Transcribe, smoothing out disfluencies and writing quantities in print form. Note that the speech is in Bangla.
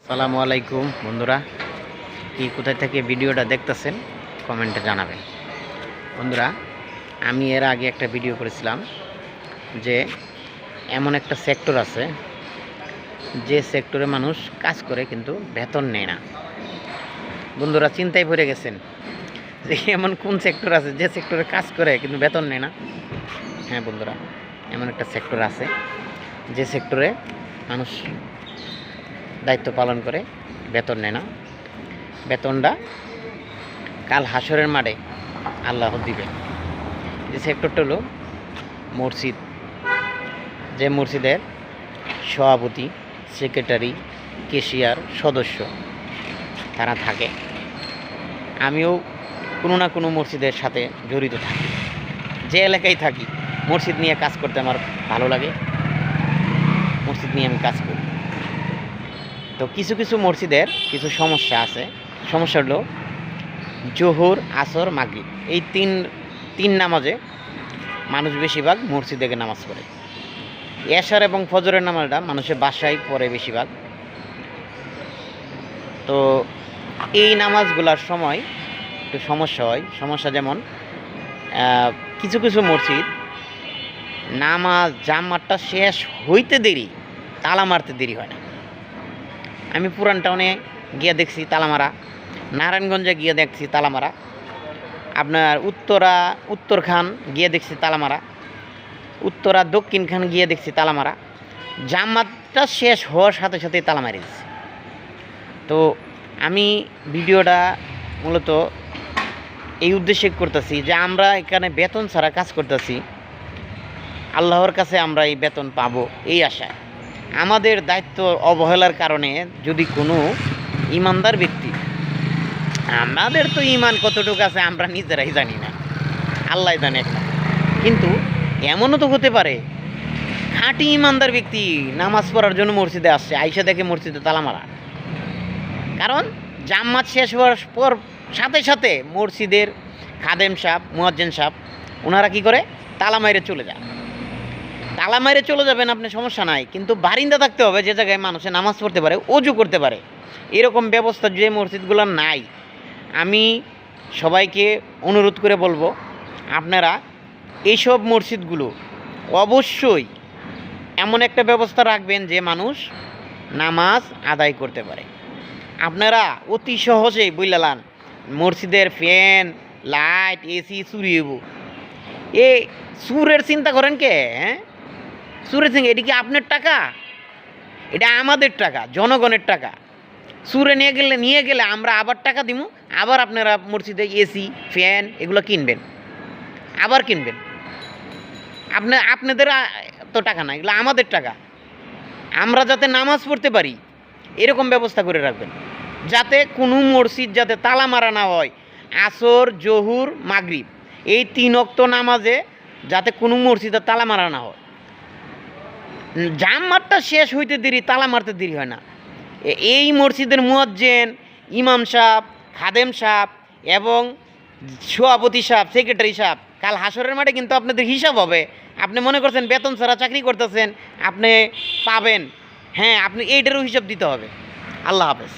আসসালামু আলাইকুম বন্ধুরা, কি কোথায় থেকে ভিডিওটা দেখতেছেন কমেন্টে জানাবেন। বন্ধুরা, আমি এর আগে একটা ভিডিও করেছিলাম যে এমন একটা সেক্টর আছে যে সেক্টরে মানুষ কাজ করে কিন্তু বেতন নেয় না। বন্ধুরা, চিন্তায় পড়ে গেছেন যে এমন কোন সেক্টর আছে যে সেক্টরে কাজ করে কিন্তু বেতন নেয় না। হ্যাঁ বন্ধুরা, এমন একটা সেক্টর আছে যে সেক্টরে মানুষ দায়িত্ব পালন করে বেতন নেয় না। বেতনটা কাল হাসরের মাঠে আল্লাহ দিবে। যে সেক্টরটা হলো মসজিদ। যে মসজিদের সভাপতি, সেক্রেটারি, ক্যাশিয়ার, সদস্য তারা থাকে। আমিও কোনো না কোনো মসজিদের সাথে জড়িত থাকি। যে এলাকায় থাকি মসজিদ নিয়ে কাজ করতে আমার ভালো লাগে, মসজিদ নিয়ে আমি কাজ করি। তো কিছু কিছু মসজিদের কিছু সমস্যা আছে। সমস্যা হলো জোহর, আসর, মাগরিব এই তিন নামাজে মানুষ বেশিরভাগ মসজিদে গিয়ে নামাজ পড়ে। এশার এবং ফজরের নামাজটা মানুষের বাসায় পড়ে বেশিরভাগ। তো এই নামাজগুলোর সময় একটু সমস্যা হয়। সমস্যা যেমন কিছু কিছু মসজিদ নামাজ জামাতটা শেষ হইতে দেরি, তালা মারতে দেরি হয় না। আমি পুরান টাউনে গিয়ে দেখছি তালামারা, নারায়ণগঞ্জে গিয়ে দেখছি তালামারা, আপনার উত্তরখান গিয়ে দেখছি তালামারা, উত্তরা দক্ষিণখান গিয়ে দেখছি তালামারা। জামাতটা শেষ হওয়ার সাথে সাথেই তালা মারি দিচ্ছে। তো আমি ভিডিওটা মূলত এই উদ্দেশ্যে করতেছি যে আমরা এখানে বেতন ছাড়া কাজ করতেছি, আল্লাহর কাছে আমরা এই বেতন পাবো এই আশায়। আমাদের দায়িত্ব অবহেলার কারণে যদি কোনো ইমানদার ব্যক্তি, আমাদের তো ইমান কতটুকু আছে আমরা নিজেরাই জানি না, আল্লাহ জানে একটা, কিন্তু এমনও তো হতে পারে খাঁটি ইমানদার ব্যক্তি নামাজ পড়ার জন্য মসজিদে আসছে, আইসা দেখে মসজিদে তালা মারা। কারণ জামাত শেষ হওয়ার পর সাথে সাথে মসজিদের খাদেম সাহেব, মুয়াজ্জিন সাহেব ওনারা কী করে তালা মাইরে চলে যায়। তালা মাইরে চলে যাবেন আপনি, সমস্যা নাই, কিন্তু বারিন্দা থাকতে হবে যে জায়গায় মানুষে নামাজ পড়তে পারে, ওযু করতে পারে। এরকম ব্যবস্থা যে মসজিদগুলো নাই, আমি সবাইকে অনুরোধ করে বলবো আপনারা এইসব মসজিদগুলো অবশ্যই এমন একটা ব্যবস্থা রাখবেন যে মানুষ নামাজ আদায় করতে পারে। আপনারা অতি সহজেই বললেন মসজিদের ফ্যান, লাইট, এসি চুরি হইব। এ সুরের চিন্তা করেন কে? হ্যাঁ, সুরের চিন্তা, এটা কি আপনার টাকা? এটা আমাদের টাকা, জনগণের টাকা। সুরে নিয়ে গেলে আমরা আবার টাকা দিব, আবার আপনারা মসজিদে এসি, ফ্যান এগুলো কিনবেন, আবার কিনবেন। আপনাদের তো টাকা না, এগুলো আমাদের টাকা। আমরা যাতে নামাজ পড়তে পারি এরকম ব্যবস্থা করে রাখবেন, যাতে কোনো মসজিদ যাতে তালা মারা না হয়। আসর, জোহর, মাগরিব এই 3 ওয়াক্ত নামাজে যাতে কোনো মসজিদে তালা মারা না হয়। জামাতটা শেষ হইতে দেরি, তালা মারতে দেরি হয় না। এই মসজিদের মুয়াজ্জিন, ইমাম সাহেব, খাদেম সাহেব এবং সভাপতি সাহেব, সেক্রেটারি সাহেব কাল হাসরের মাঠে কিন্তু আপনাদের হিসাব হবে। আপনি মনে করছেন বেতন ছাড়া চাকরি করতেছেন, আপনি পাবেন, হ্যাঁ, আপনি এইটারও হিসাব দিতে হবে। আল্লাহ হাফেজ।